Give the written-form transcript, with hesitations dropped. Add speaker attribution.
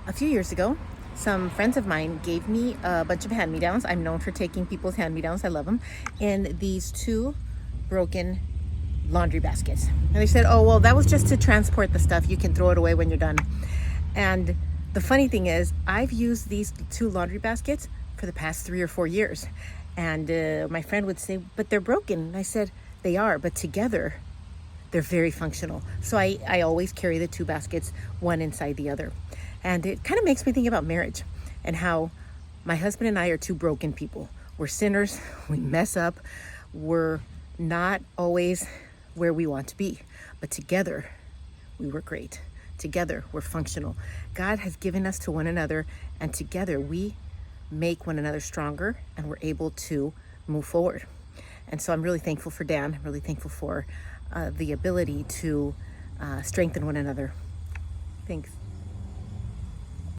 Speaker 1: A few years ago, some friends of mine gave me a bunch of hand-me-downs. I'm known for taking people's hand-me-downs. I love them. And these two broken laundry baskets. And they said, oh, well, that was just to transport the stuff. You can throw it away when you're done. And the funny thing is, I've used these two laundry baskets for the past 3 or 4 years. And my friend would say, but they're broken. And I said, they are, but together, they're very functional. So I always carry the two baskets, one inside the other. And it kind of makes me think about marriage and how my husband and I are two broken people. We're sinners, we mess up, we're not always where we want to be. But together, we work great. Together, we're functional. God has given us to one another, and together we make one another stronger and we're able to move forward. And so I'm really thankful for Dan. I'm really thankful for the ability to strengthen one another. Thanks.